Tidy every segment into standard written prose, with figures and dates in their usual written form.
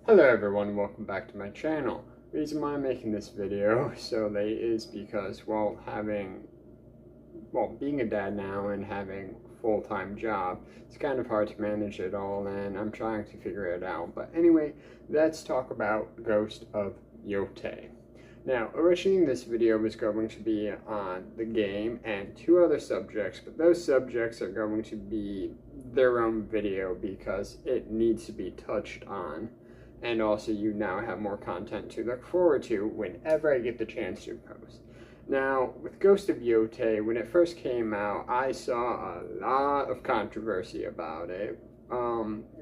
Hello everyone, welcome back to my channel. The reason why I'm making this video so late is because, being a dad now and having a full-time job, it's kind of hard to manage it all, and I'm trying to figure it out. But anyway, let's talk about Ghost of Yotei. Now, originally this video was going to be on the game and two other subjects, but those subjects are going to be their own video because it needs to be touched on. And also you now have more content to look forward to whenever I get the chance to post. Now, with Ghost of Yotei, when it first came out, I saw a lot of controversy about it.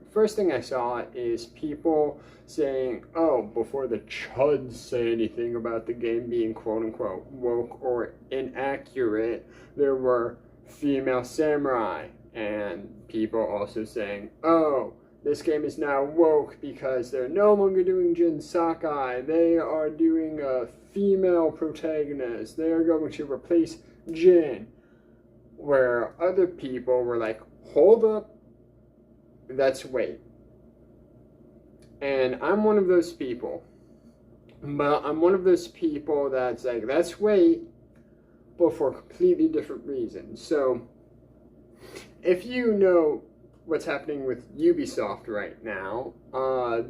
First thing I saw is people saying, oh, before the chuds say anything about the game being quote-unquote woke or inaccurate, there were female samurai, and people also saying, oh, this game is now woke because they're no longer doing Jin Sakai. They are doing a female protagonist. They are going to replace Jin. Where other people were like, hold up, let's wait. And I'm one of those people. But I'm one of those people that's like, let's wait, but for completely different reasons. So, if you know what's happening with Ubisoft right now,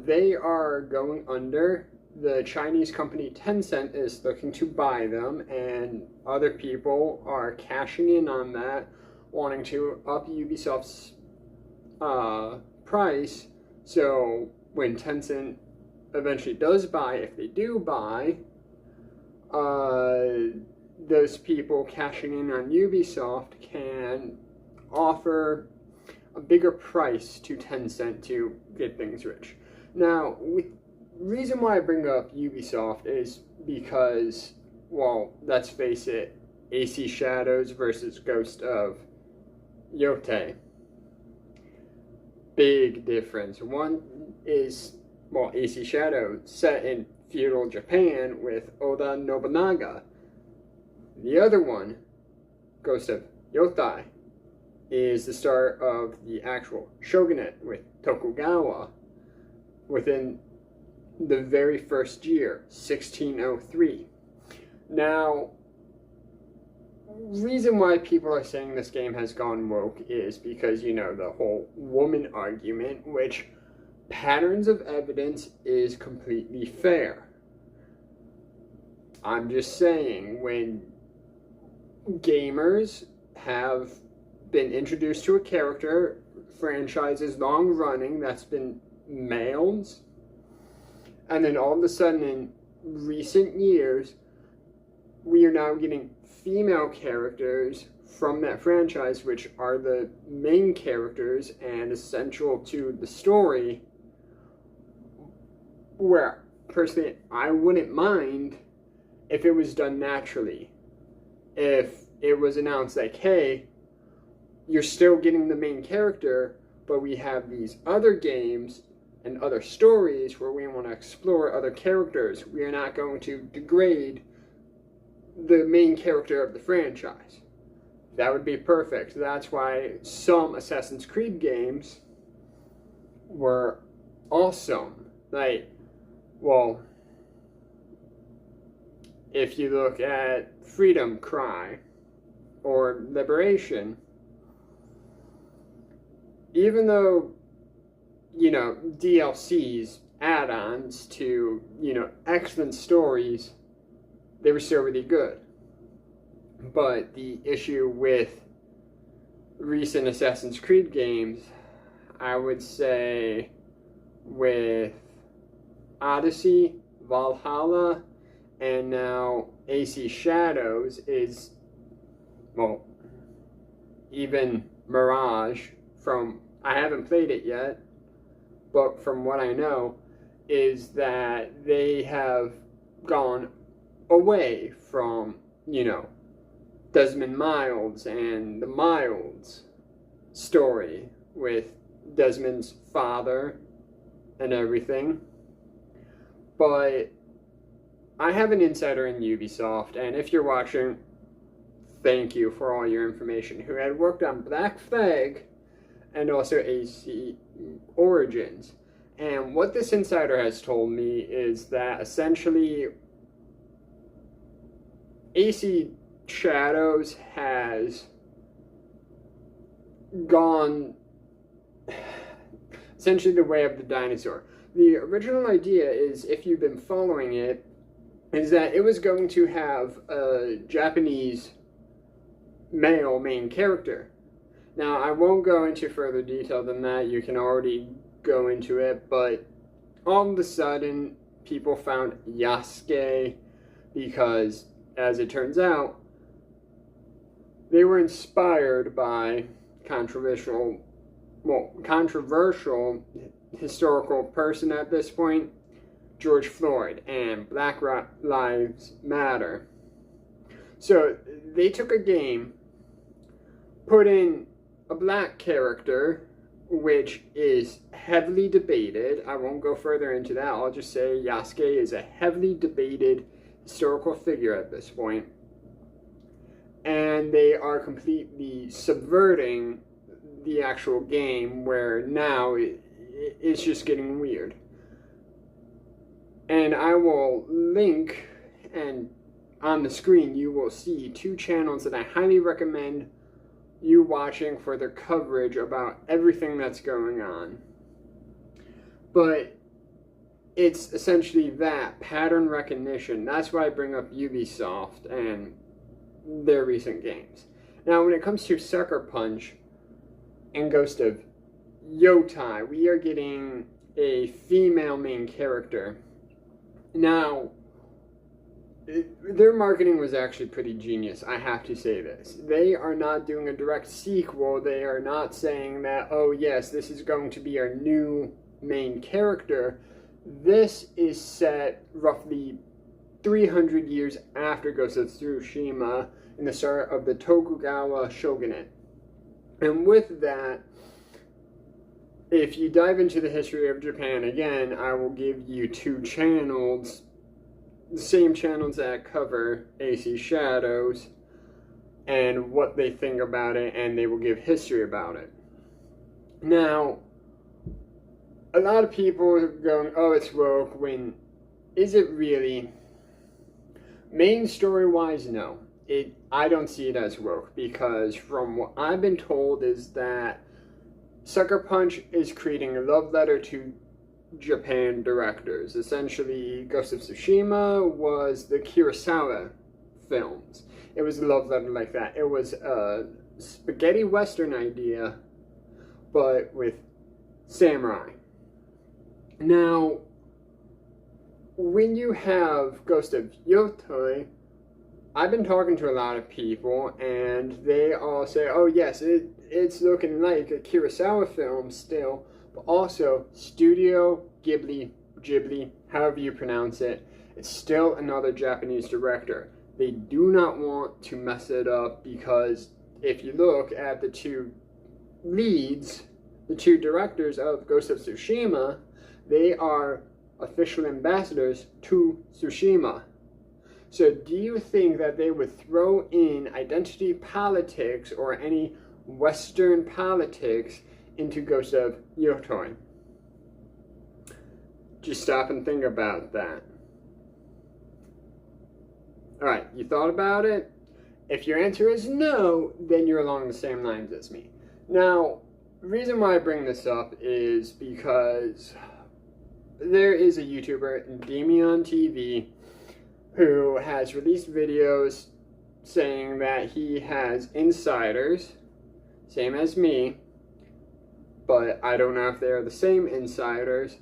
they are going under. The Chinese company Tencent is looking to buy them, and other people are cashing in on that, wanting to up Ubisoft's price. So when Tencent eventually does buy, if they do buy, those people cashing in on Ubisoft can offer a bigger price to Tencent to get things rich. Now, the reason why I bring up Ubisoft is because, well, let's face it, AC Shadows versus Ghost of Yotei. Big difference. One is, well, AC Shadows set in feudal Japan with Oda Nobunaga. The other one, Ghost of Yotei, is the start of the actual shogunate with Tokugawa within the very first year, 1603. Now, reason why people are saying this game has gone woke is because, you know, the whole woman argument, which patterns of evidence is completely fair. I'm just saying, when gamers have been introduced to a character, franchises long running, that's been males, and then all of a sudden in recent years we are now getting female characters from that franchise, which are the main characters and essential to the story, where personally I wouldn't mind if it was done naturally. If it was announced like, hey, you're still getting the main character, but we have these other games and other stories where we want to explore other characters. We are not going to degrade the main character of the franchise. That would be perfect. That's why some Assassin's Creed games were awesome. Like, well, if you look at Freedom Cry or Liberation, even though, you know, DLCs, add-ons to, you know, excellent stories, they were still really good. But the issue with recent Assassin's Creed games, I would say with Odyssey, Valhalla, and now AC Shadows is, well, even Mirage, I haven't played it yet, but from what I know, is that they have gone away from, you know, Desmond Miles and the Miles story with Desmond's father and everything. But I have an insider in Ubisoft, and if you're watching, thank you for all your information, who had worked on Black Flag and also AC Origins. And what this insider has told me is that essentially AC Shadows has gone essentially the way of the dinosaur. The original idea is, if you've been following it, is that it was going to have a Japanese male main character. Now, I won't go into further detail than that. You can already go into it, but all of a sudden, people found Yasuke because, as it turns out, they were inspired by controversial historical person at this point, George Floyd, and Black Lives Matter. So they took a game, put in a black character, which is heavily debated. I won't go further into that. I'll just say Yasuke is a heavily debated historical figure at this point. And they are completely subverting the actual game, where now it's just getting weird. And I will link, and on the screen you will see 2 channels that I highly recommend you watching for their coverage about everything that's going on. But it's essentially that pattern recognition. That's why I bring up Ubisoft and their recent games. Now, when it comes to Sucker Punch and Ghost of Yotei, we are getting a female main character. Now, their marketing was actually pretty genius, I have to say this. They are not doing a direct sequel. They are not saying that, oh yes, this is going to be our new main character. This is set roughly 300 years after Ghost of Tsushima, in the start of the Tokugawa shogunate. And with that, if you dive into the history of Japan again, I will give you 2 channels, the same channels that cover AC Shadows, and what they think about it, and they will give history about it. Now, a lot of people are going, oh, it's woke, when is it really? Main story-wise, no. I don't see it as woke, because from what I've been told is that Sucker Punch is creating a love letter to Japan directors. Essentially, Ghost of Tsushima was the Kurosawa films. It was a love letter like that. It was a spaghetti western idea, but with samurai. Now, when you have Ghost of Yotei, I've been talking to a lot of people, and they all say, oh yes, it's looking like a Kurosawa film still, but also Studio Ghibli, however you pronounce it, it's still another Japanese director. They do not want to mess it up, because if you look at the 2 leads, the 2 directors of Ghost of Tsushima, they are official ambassadors to Tsushima. So do you think that they would throw in identity politics or any Western politics into Ghost of Yotei? Just stop and think about that. Alright, you thought about it? If your answer is no, then you're along the same lines as me. Now, the reason why I bring this up is because there is a YouTuber, Damian TV, who has released videos saying that he has insiders, same as me, but I don't know if they're the same insiders,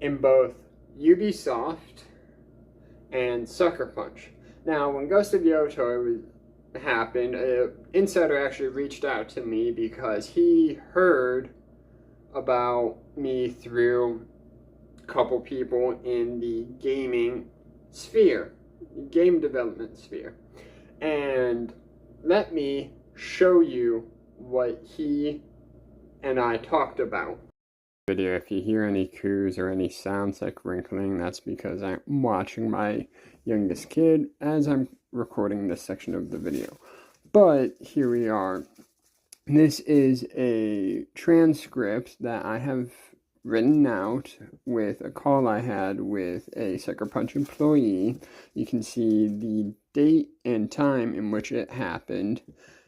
in both Ubisoft and Sucker Punch. Now, when Ghost of Yotei happened, an insider actually reached out to me because he heard about me through a couple people in the gaming sphere, game development sphere. And let me show you what he and I talked about. Video, if you hear any coos or any sounds like wrinkling, that's because I'm watching my youngest kid as I'm recording this section of the video. But here we are. This is a transcript that I have written out with a call I had with a Sucker Punch employee. You can see the date and time in which it happened.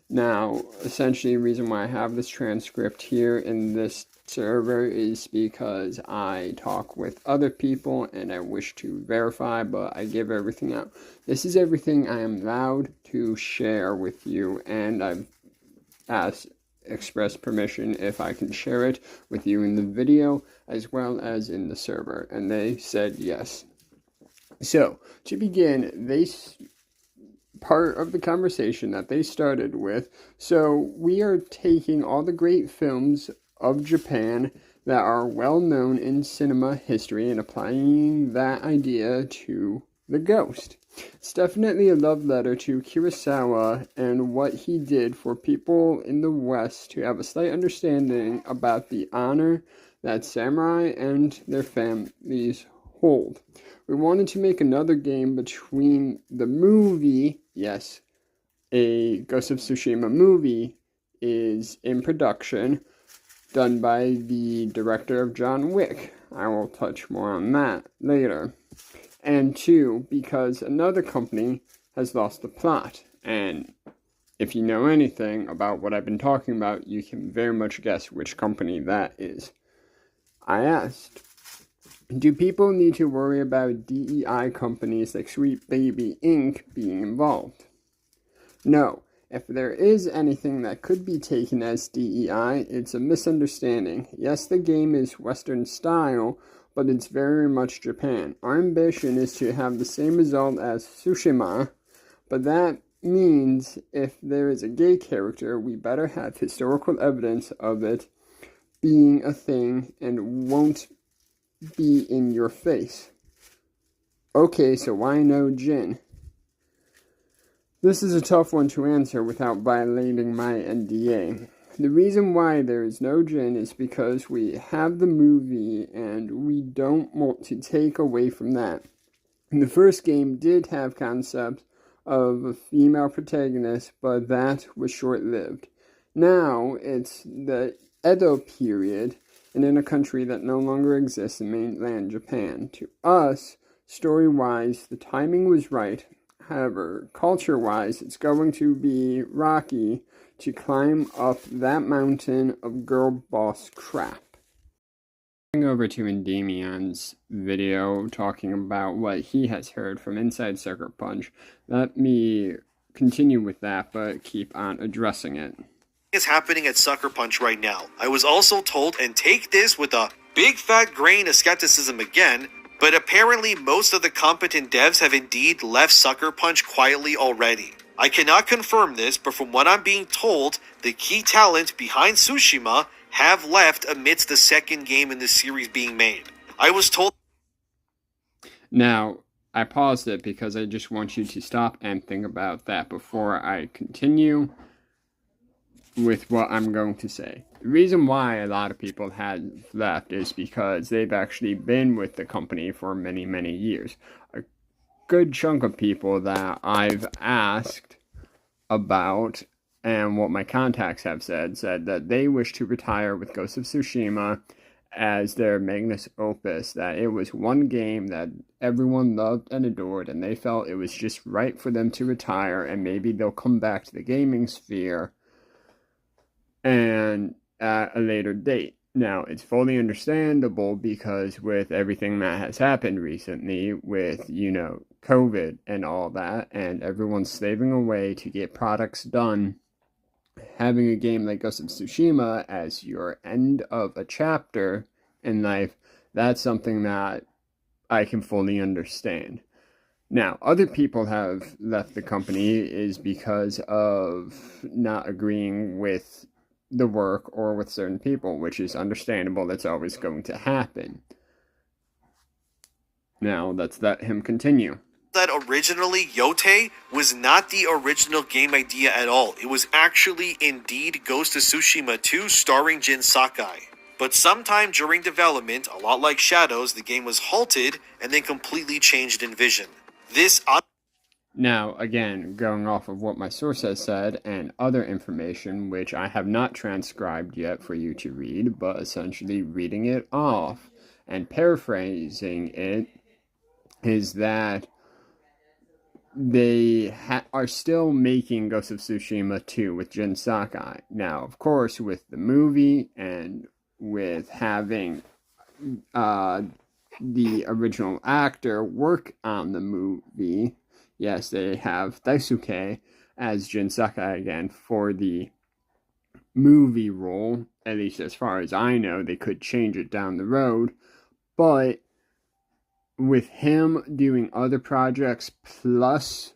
Now, essentially, the reason why I have this transcript here in this server is because I talk with other people and I wish to verify, but I give everything out. This is everything I am allowed to share with you, and I've expressed permission if I can share it with you in the video as well as in the server, and they said yes. So, to begin, part of the conversation that they started with, so we are taking all the great films of Japan that are well known in cinema history and applying that idea to the ghost. It's definitely a love letter to Kurosawa and what he did for people in the West to have a slight understanding about the honor that samurai and their families hold. We wanted to make another game between the movie, yes, a Ghost of Tsushima movie is in production, done by the director of John Wick. I will touch more on that later. And two, because another company has lost the plot. And if you know anything about what I've been talking about, you can very much guess which company that is. I asked, do people need to worry about DEI companies like Sweet Baby Inc. being involved? No. If there is anything that could be taken as DEI, it's a misunderstanding. Yes, the game is Western style, but it's very much Japan. Our ambition is to have the same result as Tsushima, but that means if there is a gay character, we better have historical evidence of it being a thing and won't be in your face. Okay, so why no Jin? This is a tough one to answer without violating my NDA. The reason why there is no Jin is because we have the movie and we don't want to take away from that. The first game did have concepts of a female protagonist, but that was short-lived. Now it's the Edo period, and in a country that no longer exists in mainland Japan. To us, story-wise, the timing was right. However, culture-wise, it's going to be rocky to climb up that mountain of girl boss crap. Going over to Endemion's video talking about what he has heard from inside Sucker Punch, let me continue with that, but keep on addressing it. Is happening at Sucker Punch right now. I was also told, and take this with a big fat grain of skepticism again, but apparently most of the competent devs have indeed left Sucker Punch quietly already. I cannot confirm this, but from what I'm being told, the key talent behind Tsushima have left amidst the second game in the series being made. I was told... Now, I paused it because I just want you to stop and think about that before I continue with what I'm going to say. The reason why a lot of people had left is because they've actually been with the company for many, many years. A good chunk of people that I've asked about and what my contacts have said that they wish to retire with Ghost of Tsushima as their magnus opus, that it was one game that everyone loved and adored, and they felt it was just right for them to retire, and maybe they'll come back to the gaming sphere and at a later date. Now, it's fully understandable because with everything that has happened recently with, COVID and all that, and everyone slaving away to get products done, having a game like Ghost of Tsushima as your end of a chapter in life, that's something that I can fully understand. Now, other people have left the company is because of not agreeing with the work or with certain people, which is understandable. That's always going to happen. Now, let's let him continue. That originally Yotei was not the original game idea at all. It was actually indeed Ghost of Tsushima 2 starring Jin Sakai. But sometime during development, a lot like Shadows, the game was halted and then completely changed in vision. Now, again, going off of what my source has said and other information, which I have not transcribed yet for you to read, but essentially reading it off and paraphrasing it, is that they are still making Ghost of Tsushima 2 with Jin Sakai. Now, of course, with the movie and with having the original actor work on the movie, yes, they have Daisuke as Jin Sakai again for the movie role. At least as far as I know, they could change it down the road. But with him doing other projects plus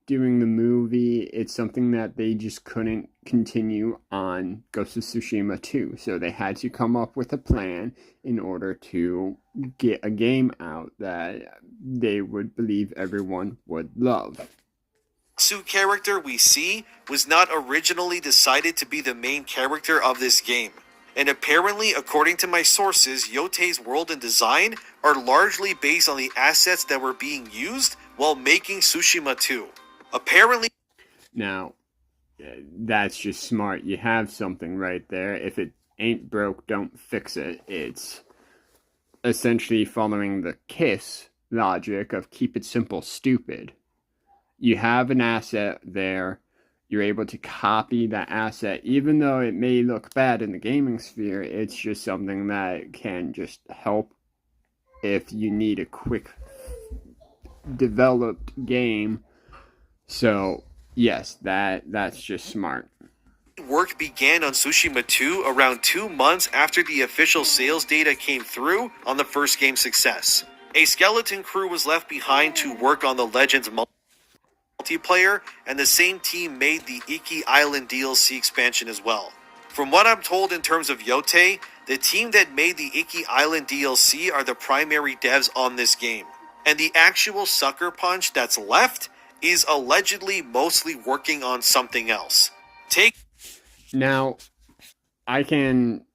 doing the movie, it's something that they just couldn't continue on Ghost of Tsushima 2. So they had to come up with a plan in order to get a game out that they would believe everyone would love. Su character we see was not originally decided to be the main character of this game. And apparently, according to my sources, Yotei's world and design are largely based on the assets that were being used while making Tsushima 2. Apparently, now, that's just smart. You have something right there. If it ain't broke, don't fix it. It's essentially following the KISS logic of keep it simple, stupid. You have an asset there. You're able to copy that asset, even though it may look bad in the gaming sphere. It's just something that can just help if you need a quick developed game. So yes, that's just smart. Work began on Tsushima 2 around 2 months after the official sales data came through on the first game's success. A skeleton crew was left behind to work on the Legends multiplayer, and the same team made the Iki Island DLC expansion as well. From what I'm told in terms of Yotei, the team that made the Iki Island DLC are the primary devs on this game. And the actual Sucker Punch that's left is allegedly mostly working on something else. Now, I can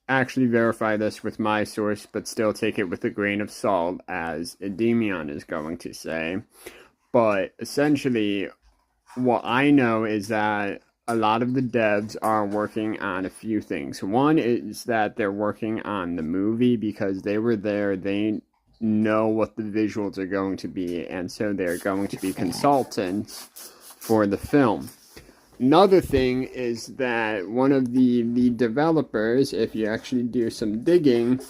actually verify this with my source, but still take it with a grain of salt, as Edemion is going to say. But essentially, what I know is that a lot of the devs are working on a few things. One is that they're working on the movie because they were there, they know what the visuals are going to be, and so they're going to be consultants for the film. Another thing is that one of the developers, if you actually do some digging,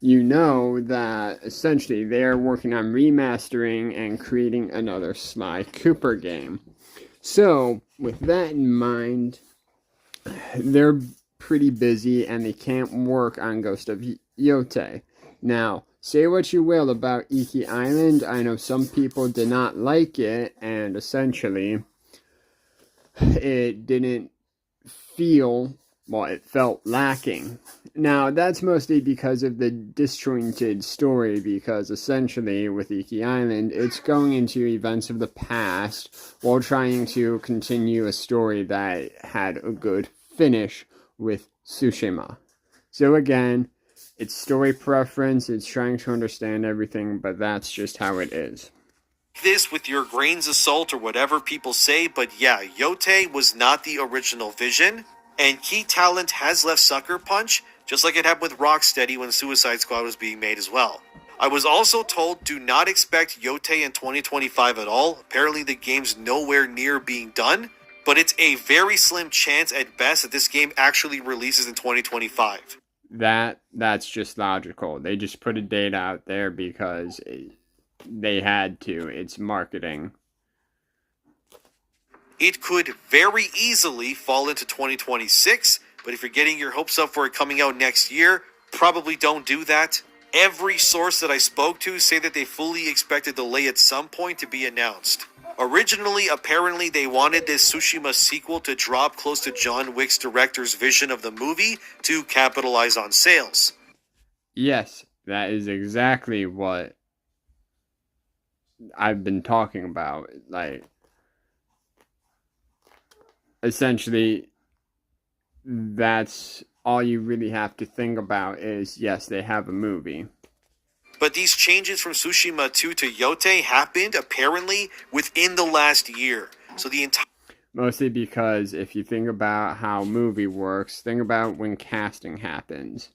you know that essentially they're working on remastering and creating another Sly Cooper game. So, with that in mind, they're pretty busy and they can't work on Ghost of Yotei. Now, say what you will about Iki Island, I know some people did not like it, and essentially it didn't feel, well, it felt lacking. Now, that's mostly because of the disjointed story, because essentially with Iki Island, it's going into events of the past while trying to continue a story that had a good finish with Tsushima. So again, it's story preference, it's trying to understand everything, but that's just how it is. This with your grains of salt or whatever people say, but yeah, Yotei was not the original vision, and key talent has left Sucker Punch, just like it happened with Rocksteady when Suicide Squad was being made as well. I was also told do not expect Yotei in 2025 at all. Apparently the game's nowhere near being done, but it's a very slim chance at best that this game actually releases in 2025. That's just logical. They just put a date out there because they had to. It's marketing. It could very easily fall into 2026, but if you're getting your hopes up for it coming out next year, probably don't do that. Every source that I spoke to say that they fully expect a delay at some point to be announced. Originally, apparently, they wanted this Tsushima sequel to drop close to John Wick's director's vision of the movie to capitalize on sales. Yes, that is exactly what I've been talking about. Like, essentially, that's all you really have to think about is, yes, they have a movie. But these changes from Tsushima 2 to Yotei happened apparently within the last year. So the entire Mostly because if you think about how a movie works, think about when casting happens.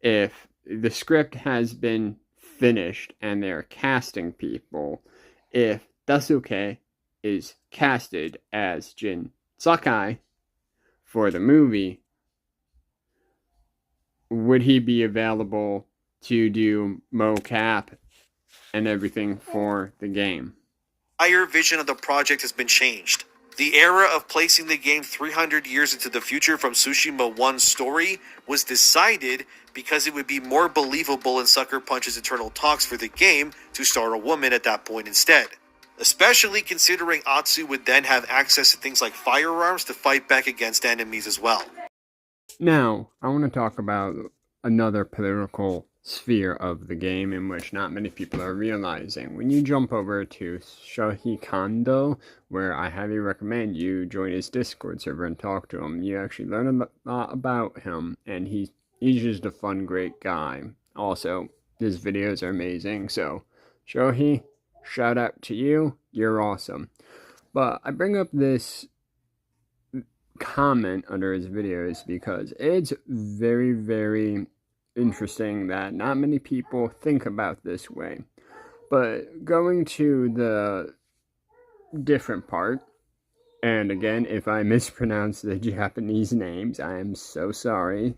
If the script has been finished and they're casting people, if Dasuke is casted as Jin Sakai for the movie, would he be available to do mocap and everything for the game? entire vision of the project has been changed. The era of placing the game 300 years into the future from Tsushima 1's story was decided because it would be more believable in Sucker Punch's internal talks for the game to star a woman at that point instead. Especially considering Atsu would then have access to things like firearms to fight back against enemies as well. Now, I want to talk about another political sphere of the game in which not many people are realizing. When you jump over to Shohei Kondo, where I highly recommend you join his Discord server and talk to him, you actually learn a lot about him, and he's just a fun, great guy. Also, his videos are amazing, so Shohei, shout out to you, you're awesome. But I bring up this comment under his videos because it's very, very interesting that not many people think about this way. But going to the different part, and again, if I mispronounce the Japanese names, I am so sorry.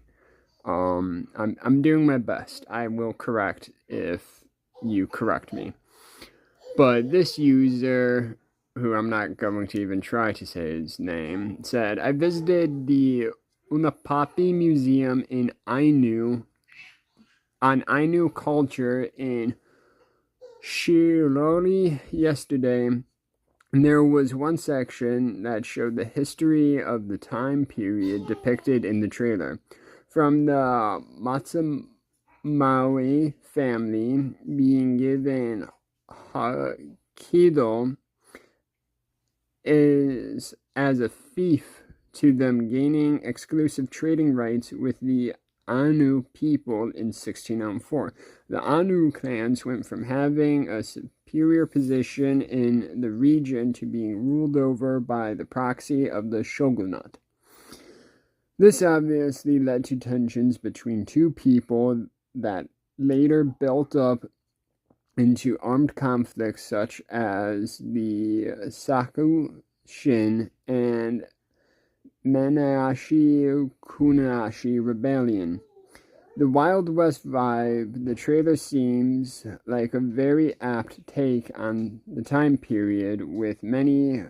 I'm doing my best. I will correct if you correct me. But this user, who I'm not going to even try to say his name, said, I visited the Unapapi Museum in on Ainu culture in Shirori yesterday, and there was one section that showed the history of the time period depicted in the trailer. From the Matsumae family being given Hakido is as a fief to them gaining exclusive trading rights with the Anu people in 1604. The Anu clans went from having a superior position in the region to being ruled over by the proxy of the shogunate. This obviously led to tensions between two people that later built up into armed conflicts such as the Sakushin and Manashi Kunashi Rebellion. The Wild West vibe, the trailer seems like a very apt take on the time period, with many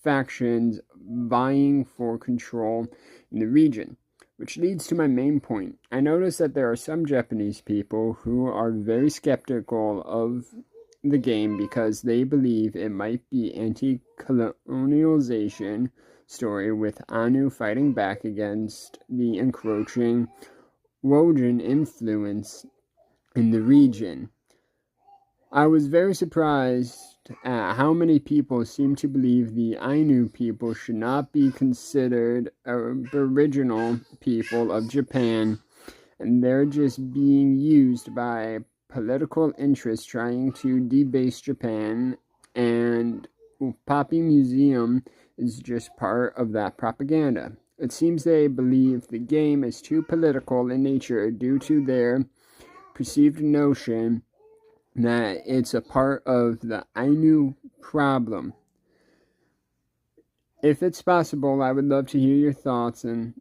factions vying for control in the region. Which leads to my main point. I noticed that there are some Japanese people who are very skeptical of the game because they believe it might be anti-colonialization story with Anu fighting back against the encroaching Wojan influence in the region. I was very surprised at how many people seem to believe the Ainu people should not be considered aboriginal people of Japan, and they're just being used by political interests trying to debase Japan, and Upapi Museum is just part of that propaganda. It seems they believe the game is too political in nature due to their perceived notion that it's a part of the Ainu problem. If it's possible, I would love to hear your thoughts. And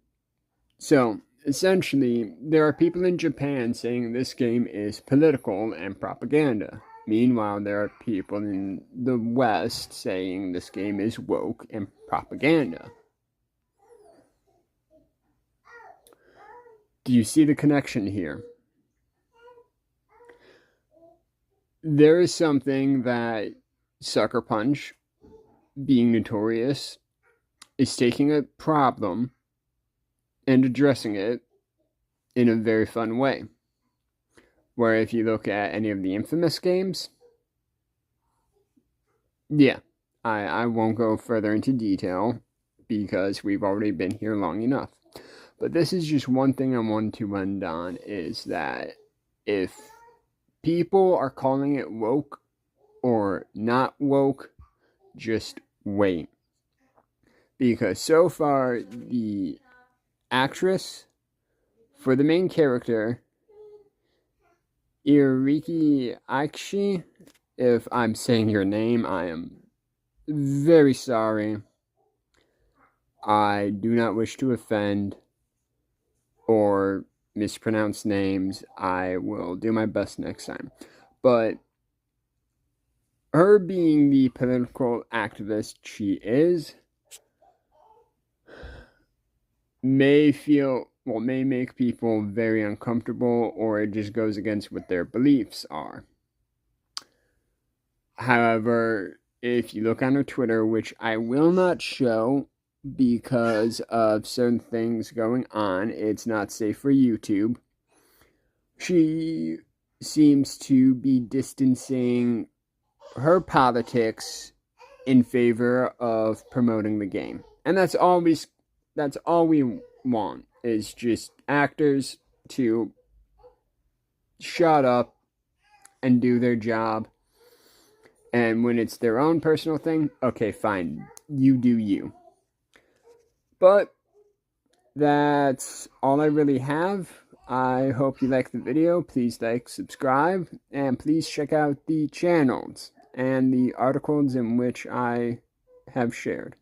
so, essentially, there are people in Japan saying this game is political and propaganda. Meanwhile, there are people in the West saying this game is woke and propaganda. Do you see the connection here? There is something that Sucker Punch, being notorious, is taking a problem and addressing it in a very fun way. Where if you look at any of the Infamous games, yeah, I won't go further into detail because we've already been here long enough. But this is just one thing I want to end on, is that if people are calling it woke or not woke, just wait. Because so far, the actress for the main character, Iriki Aikshi, if I'm saying your name, I am very sorry. I do not wish to offend or mispronounce names. I will do my best next time. But her being the political activist she is, may make people very uncomfortable, or it just goes against what their beliefs are. However, if you look on her Twitter, which I will not show because of certain things going on, it's not safe for YouTube, she seems to be distancing her politics in favor of promoting the game. And that's all we want, is just actors to shut up and do their job. And when it's their own personal thing, okay, fine, you do you. But that's all I really have. I hope you liked the video. Please like, subscribe, and please check out the channels and the articles in which I have shared.